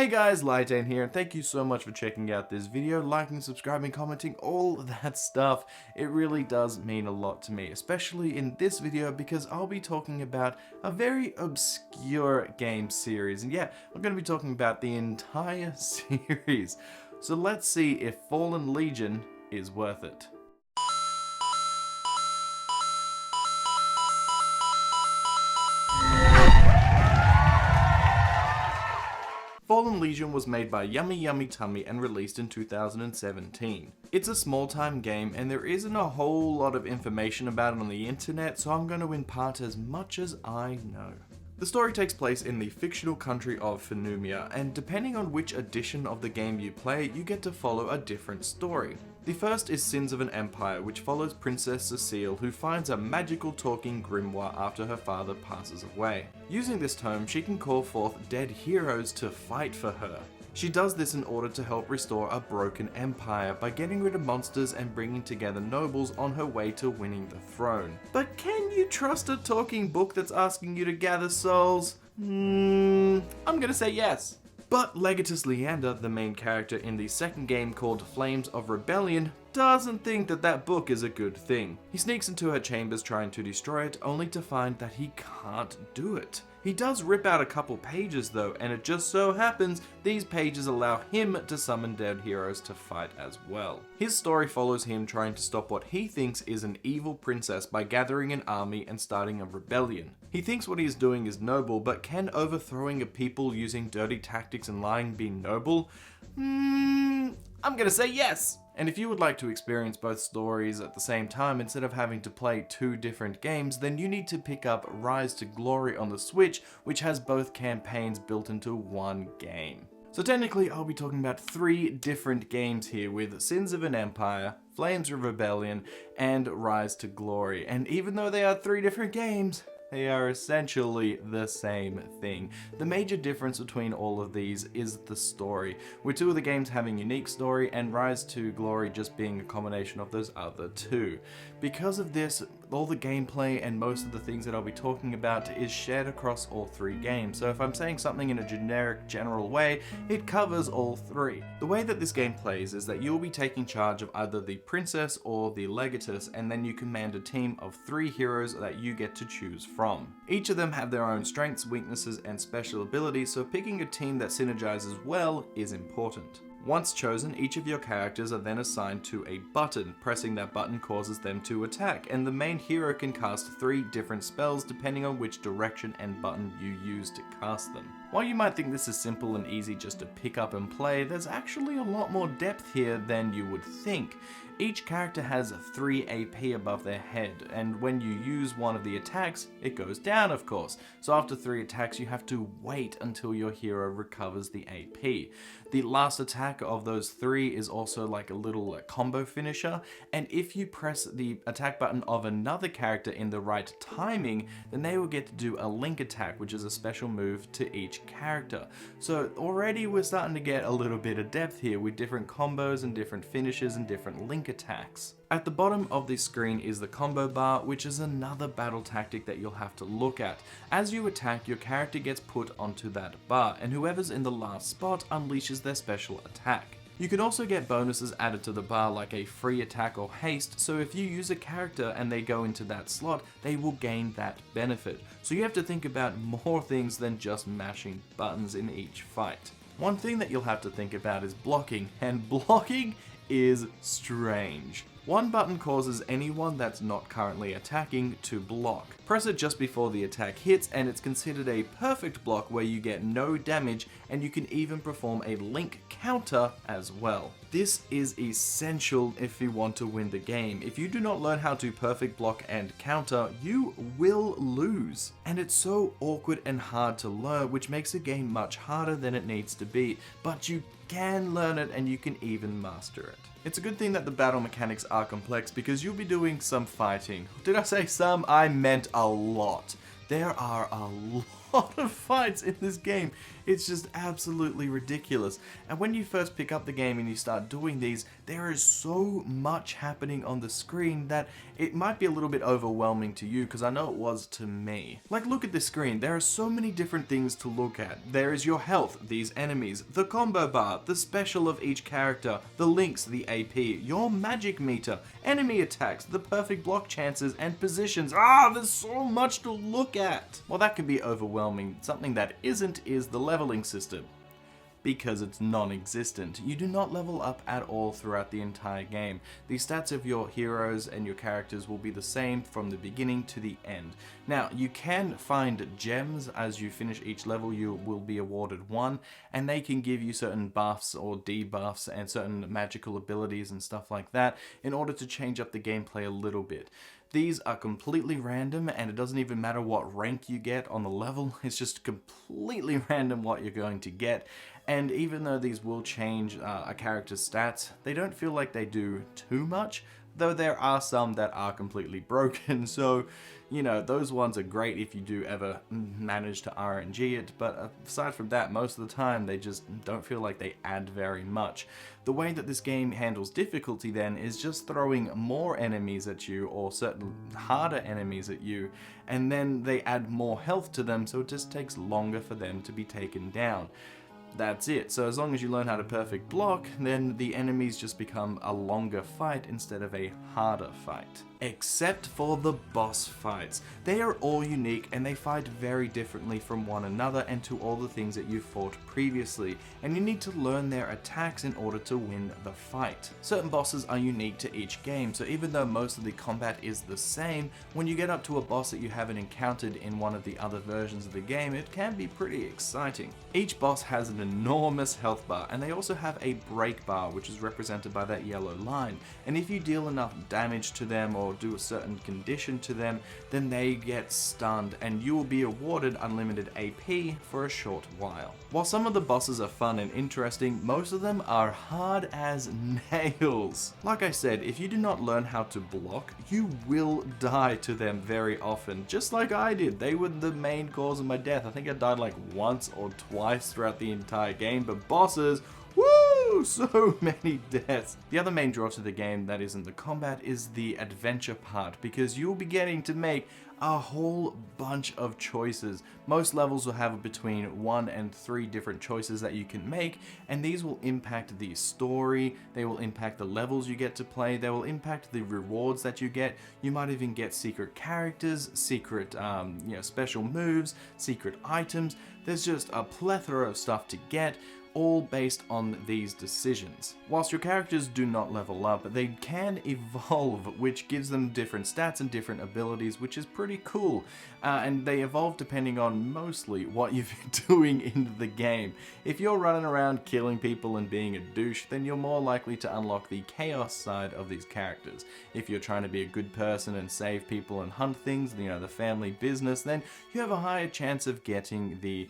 Hey guys, Lytane here, and thank you so much for checking out this video, liking, subscribing, commenting, all of that stuff. It really does mean a lot to me, especially in this video because I'll be talking about a very obscure game series. And yeah, I'm going to be talking about the entire series. So let's see if Fallen Legion is worth it. Fallen Legion was made by Yummy Yummy Tummy and released in 2017. It's a small-time game and there isn't a whole lot of information about it on the internet, so I'm going to impart as much as I know. The story takes place in the fictional country of Phenumia, and depending on which edition of the game you play, you get to follow a different story. The first is Sins of an Empire, which follows Princess Cecille, who finds a magical talking grimoire after her father passes away. Using this tome, she can call forth dead heroes to fight for her. She does this in order to help restore a broken empire by getting rid of monsters and bringing together nobles on her way to winning the throne. But can you trust a talking book that's asking you to gather souls? I'm gonna say yes. But Legatus Laendur, the main character in the second game called Flames of Rebellion, doesn't think that that book is a good thing. He sneaks into her chambers trying to destroy it, only to find that he can't do it. He does rip out a couple pages though, and it just so happens these pages allow him to summon dead heroes to fight as well. His story follows him trying to stop what he thinks is an evil princess by gathering an army and starting a rebellion. He thinks what he is doing is noble, but can overthrowing a people using dirty tactics and lying be noble? I'm gonna say yes! And if you would like to experience both stories at the same time instead of having to play two different games, then you need to pick up Rise to Glory on the Switch, which has both campaigns built into one game. So technically I'll be talking about 3 different games here with Sins of an Empire, Flames of Rebellion, and Rise to Glory. And even though they are 3 different games, they are essentially the same thing. The major difference between all of these is the story, with 2 of the games having unique story and Rise to Glory just being a combination of those other 2. Because of this, all the gameplay and most of the things that I'll be talking about is shared across all 3 games, so if I'm saying something in a generic, general way, it covers all 3. The way that this game plays is that you'll be taking charge of either the princess or the legatus, and then you command a team of 3 heroes that you get to choose from. Each of them have their own strengths, weaknesses, and special abilities, so picking a team that synergizes well is important. Once chosen, each of your characters are then assigned to a button. Pressing that button causes them to attack, and the main hero can cast 3 different spells depending on which direction and button you use to cast them. While you might think this is simple and easy just to pick up and play, there's actually a lot more depth here than you would think. Each character has 3 AP above their head, and when you use one of the attacks, it goes down of course. So after 3 attacks, you have to wait until your hero recovers the AP. The last attack of those 3 is also like a little combo finisher, and if you press the attack button of another character in the right timing, then they will get to do a link attack, which is a special move to each character. So already we're starting to get a little bit of depth here with different combos and different finishes and different link attacks. At the bottom of this screen is the combo bar, which is another battle tactic that you'll have to look at. As you attack, your character gets put onto that bar, and whoever's in the last spot unleashes their special attack. You can also get bonuses added to the bar like a free attack or haste, so if you use a character and they go into that slot, they will gain that benefit. So you have to think about more things than just mashing buttons in each fight. One thing that you'll have to think about is blocking, and blocking is strange. One button causes anyone that's not currently attacking to block. Press it just before the attack hits and it's considered a perfect block where you get no damage, and you can even perform a link counter as well. This is essential if you want to win the game. If you do not learn how to perfect block and counter, you will lose. And it's so awkward and hard to learn, which makes the game much harder than it needs to be, but you can learn it and you can even master it. It's a good thing that the battle mechanics are complex because you'll be doing some fighting. Did I say some? I meant a lot. There are a lot of fights in this game. It's just absolutely ridiculous. And when you first pick up the game and you start doing these, there is so much happening on the screen that it might be a little bit overwhelming to you, because I know it was to me. Like, look at this screen. There are so many different things to look at. There is your health, these enemies, the combo bar, the special of each character, the links, the AP, your magic meter, enemy attacks, the perfect block chances, and positions. There's so much to look at. Well, that can be overwhelming. Something that isn't is the leveling system, because it's non-existent. You do not level up at all throughout the entire game. The stats of your heroes and your characters will be the same from the beginning to the end. Now, you can find gems as you finish each level. You will be awarded one, and they can give you certain buffs or debuffs and certain magical abilities and stuff like that in order to change up the gameplay a little bit. These are completely random, and it doesn't even matter what rank you get on the level. It's just completely random what you're going to get. And even though these will change a character's stats, they don't feel like they do too much, though there are some that are completely broken. So, you know, those ones are great if you do ever manage to RNG it, but aside from that, most of the time they just don't feel like they add very much. The way that this game handles difficulty then is just throwing more enemies at you, or certain harder enemies at you, and then they add more health to them, so it just takes longer for them to be taken down. That's it. So as long as you learn how to perfect block, then the enemies just become a longer fight instead of a harder fight. Except for the boss fights. They are all unique, and they fight very differently from one another and to all the things that you fought previously, and you need to learn their attacks in order to win the fight. Certain bosses are unique to each game, so even though most of the combat is the same, when you get up to a boss that you haven't encountered in one of the other versions of the game, it can be pretty exciting. Each boss has an enormous health bar, and they also have a break bar, which is represented by that yellow line, and if you deal enough damage to them or do a certain condition to them, then they get stunned, and you will be awarded unlimited AP for a short while. While some of the bosses are fun and interesting, most of them are hard as nails. Like I said, if you do not learn how to block, you will die to them very often, just like I did. They were the main cause of my death. I think I died like once or twice throughout the entire game, but bosses, woo! So many deaths. The other main draw to the game that isn't the combat is the adventure part, because you'll be getting to make a whole bunch of choices. Most levels will have between 1 and 3 different choices that you can make, and these will impact the story, they will impact the levels you get to play, they will impact the rewards that you get. You might even get secret characters, secret special moves, secret items. There's just a plethora of stuff to get, all based on these decisions. Whilst your characters do not level up, they can evolve, which gives them different stats and different abilities, which is pretty cool. And they evolve depending on mostly what you've been doing in the game. If you're running around killing people and being a douche, then you're more likely to unlock the chaos side of these characters. If you're trying to be a good person and save people and hunt things, the family business, then you have a higher chance of getting the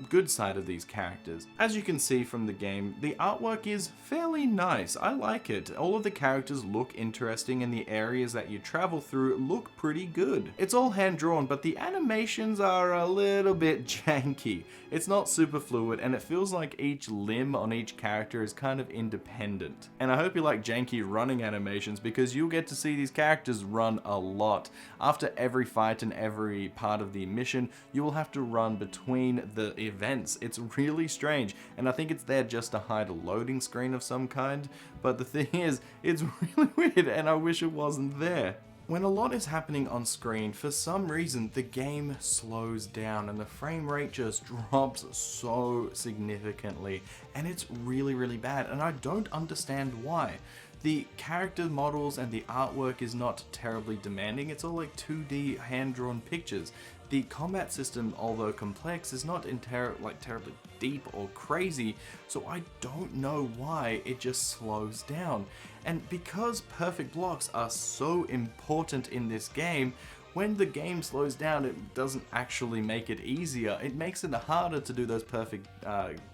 good side of these characters. As you can see from the game, the artwork is fairly nice. I like it. All of the characters look interesting, and the areas that you travel through look pretty good. It's all hand-drawn, but the animations are a little bit janky. It's not super fluid, and it feels like each limb on each character is kind of independent. And I hope you like janky running animations, because you'll get to see these characters run a lot. After every fight and every part of the mission, you will have to run between the events. It's really strange, and I think it's there just to hide a loading screen of some kind, but the thing is, it's really weird, and I wish it wasn't there. When a lot is happening on screen, for some reason the game slows down and the frame rate just drops so significantly, and it's really bad, and I don't understand why. The character models and the artwork is not terribly demanding. It's all like 2D hand-drawn pictures. The combat system, although complex, is not terribly deep or crazy, so I don't know why it just slows down. And because perfect blocks are so important in this game, when the game slows down, it doesn't actually make it easier. It makes it harder to do those perfect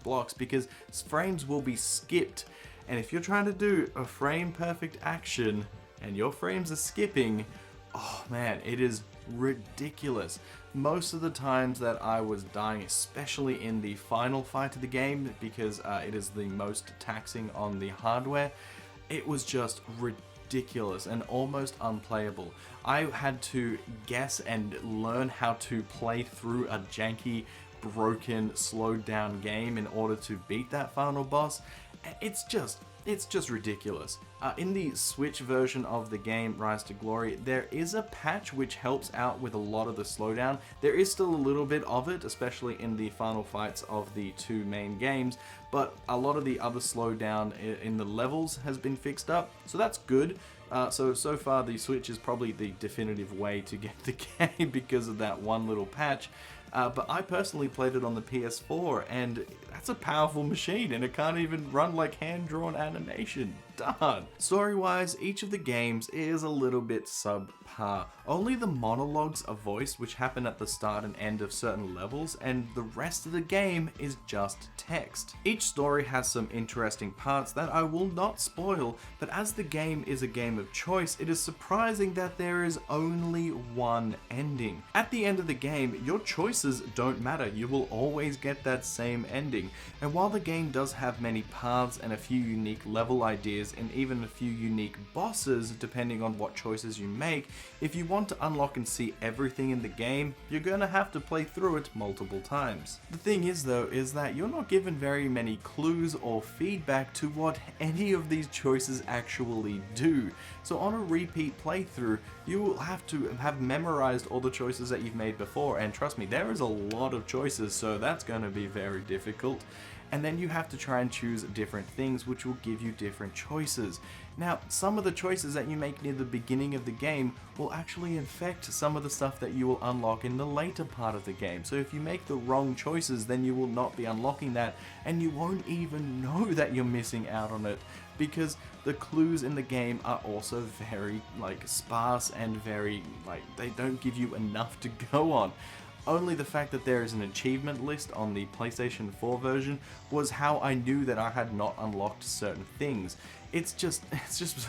blocks, because frames will be skipped. And if you're trying to do a frame perfect action and your frames are skipping, oh man, it is ridiculous. Most of the times that I was dying, especially in the final fight of the game, because it is the most taxing on the hardware, it was just ridiculous and almost unplayable. I had to guess and learn how to play through a janky, broken, slowed down game in order to beat that final boss. It's just ridiculous. In the Switch version of the game, Rise to Glory, there is a patch which helps out with a lot of the slowdown. There is still a little bit of it, especially in the final fights of the two main games, but a lot of the other slowdown in the levels has been fixed up, so that's good. So far the Switch is probably the definitive way to get the game because of that one little patch. But I personally played it on the PS4, and that's a powerful machine, and it can't even run like hand-drawn animation. Darn. Story-wise, each of the games is a little bit subpar. Only the monologues are voiced, which happen at the start and end of certain levels, and the rest of the game is just text. Each story has some interesting parts that I will not spoil, but as the game is a game of choice, it is surprising that there is only one ending. At the end of the game, your choices don't matter. You will always get that same ending. And while the game does have many paths and a few unique level ideas and even a few unique bosses depending on what choices you make, if you want to unlock and see everything in the game, you're gonna have to play through it multiple times. The thing is though, is that you're not given very many clues or feedback to what any of these choices actually do. So on a repeat playthrough, you will have to have memorized all the choices that you've made before, and trust me, there is a lot of choices, so that's gonna be very difficult. And then you have to try and choose different things which will give you different choices. Now, some of the choices that you make near the beginning of the game will actually affect some of the stuff that you will unlock in the later part of the game. So if you make the wrong choices, then you will not be unlocking that, and you won't even know that you're missing out on it, because the clues in the game are also very sparse and very they don't give you enough to go on. Only the fact that there is an achievement list on the PlayStation 4 version was how I knew that I had not unlocked certain things. It's just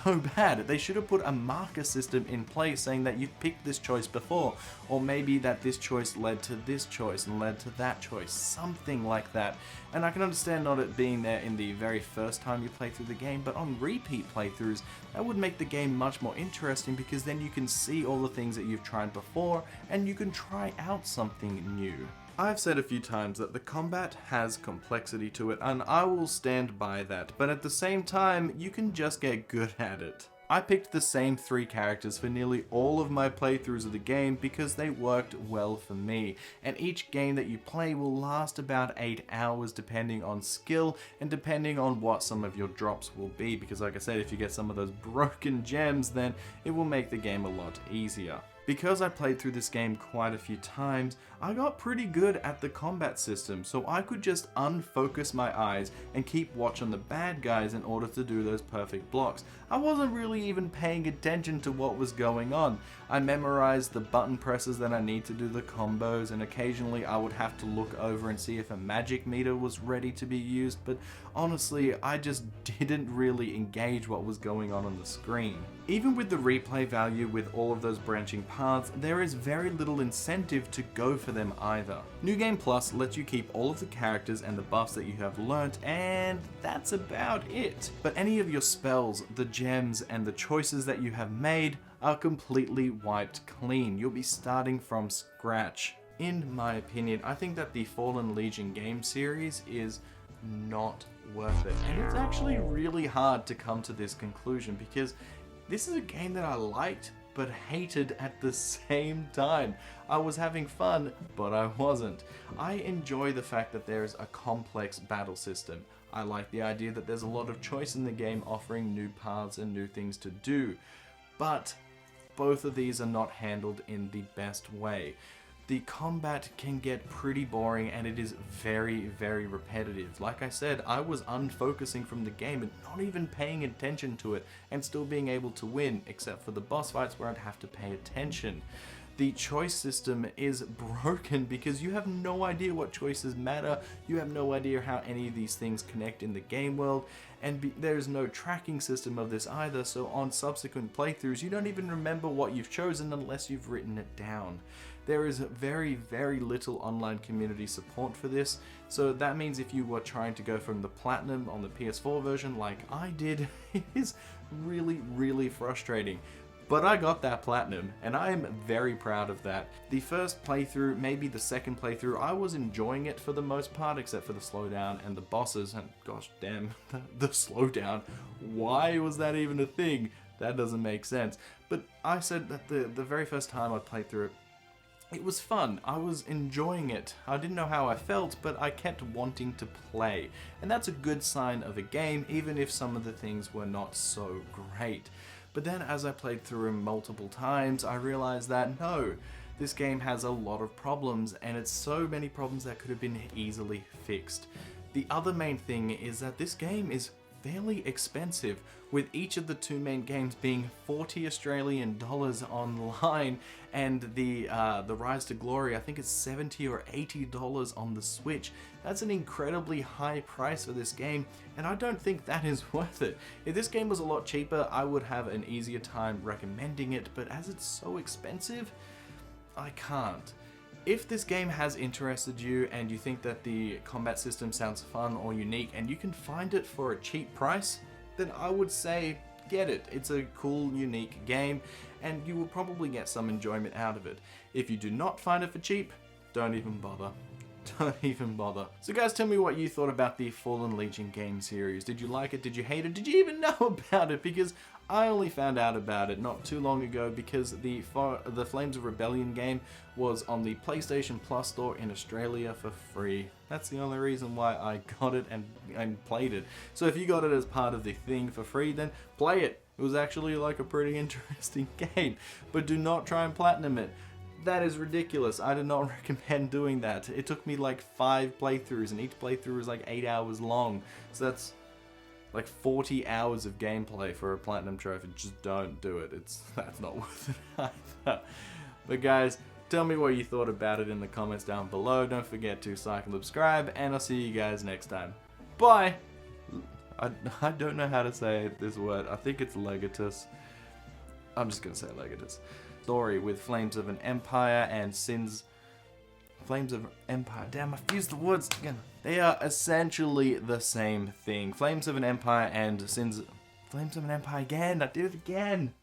so bad. They should have put a marker system in place saying that you've picked this choice before, or maybe that this choice led to this choice and led to that choice, something like that. And I can understand not it being there in the very first time you play through the game, but on repeat playthroughs, that would make the game much more interesting, because then you can see all the things that you've tried before and you can try out something new. I've said a few times that the combat has complexity to it, and I will stand by that, but at the same time, you can just get good at it. I picked the same 3 characters for nearly all of my playthroughs of the game because they worked well for me, and each game that you play will last about 8 hours depending on skill and depending on what some of your drops will be, because like I said, if you get some of those broken gems, then it will make the game a lot easier. Because I played through this game quite a few times, I got pretty good at the combat system, so I could just unfocus my eyes and keep watch on the bad guys in order to do those perfect blocks. I wasn't really even paying attention to what was going on. I memorized the button presses that I need to do the combos, and occasionally I would have to look over and see if a magic meter was ready to be used, but honestly, I just didn't really engage what was going on the screen. Even with the replay value with all of those branching paths, there is very little incentive to go for them either. New Game Plus lets you keep all of the characters and the buffs that you have learnt, and that's about it. But any of your spells, the gems, and the choices that you have made are completely wiped clean. You'll be starting from scratch. In my opinion, I think that the Fallen Legion game series is not worth it. And it's actually really hard to come to this conclusion, because this is a game that I liked but hated at the same time. I was having fun, but I wasn't. I enjoy the fact that there is a complex battle system. I like the idea that there's a lot of choice in the game, offering new paths and new things to do. But both of these are not handled in the best way. The combat can get pretty boring, and it is very, very repetitive. Like I said, I was unfocusing from the game and not even paying attention to it, and still being able to win, except for the boss fights where I'd have to pay attention. the choice system is broken because you have no idea what choices matter, you have no idea how any of these things connect in the game world, and there's no tracking system of this either, so on subsequent playthroughs you don't even remember what you've chosen unless you've written it down. There is very, very little online community support for this, so that means if you were trying to go from the Platinum on the PS4 version like I did, it is really, really frustrating. But I got that Platinum, and I am very proud of that. The first playthrough, maybe the second playthrough, I was enjoying it for the most part, except for the slowdown and the bosses, and gosh damn, the slowdown. Why was that even a thing? That doesn't make sense. But I said that the very first time I played through it was fun. I was enjoying it. I didn't know how I felt, but I kept wanting to play. And that's a good sign of a game, even if some of the things were not so great. But then as I played through him multiple times, I realized that no, this game has a lot of problems, and it's so many problems that could have been easily fixed. The other main thing is that this game is fairly expensive, with each of the two main games being 40 Australian dollars online, and the Rise to Glory, I think it's 70 or 80 dollars on the Switch. That's an incredibly high price for this game, and I don't think that is worth it. If this game was a lot cheaper, I would have an easier time recommending it, but as it's so expensive, I can't. If this game has interested you and you think that the combat system sounds fun or unique and you can find it for a cheap price, then I would say get it. It's a cool, unique game and you will probably get some enjoyment out of it. If you do not find it for cheap, don't even bother. Don't even bother. So guys, tell me what you thought about the Fallen Legion game series. Did you like it? Did you hate it? Did you even know about it? Because I only found out about it not too long ago because the Flames of Rebellion game was on the PlayStation Plus store in Australia for free. That's the only reason why I got it and played it. So if you got it as part of the thing for free, then play it. It was actually like a pretty interesting game. But do not try and platinum it. That is ridiculous. I do not recommend doing that. It took me like 5 playthroughs and each playthrough was like 8 hours long. So that's like 40 hours of gameplay for a platinum trophy. Just don't do it. That's not worth it either. But guys, tell me what you thought about it in the comments down below. Don't forget to like and subscribe, and I'll see you guys next time. Bye! I don't know how to say this word. I think it's Legatus. I'm just gonna say Legatus. Story with Flames of an Empire and Sins. Flames of Empire. Damn, I fused the words again. They are essentially the same thing. Flames of an Empire and Sins. Flames of an Empire again. I did it again.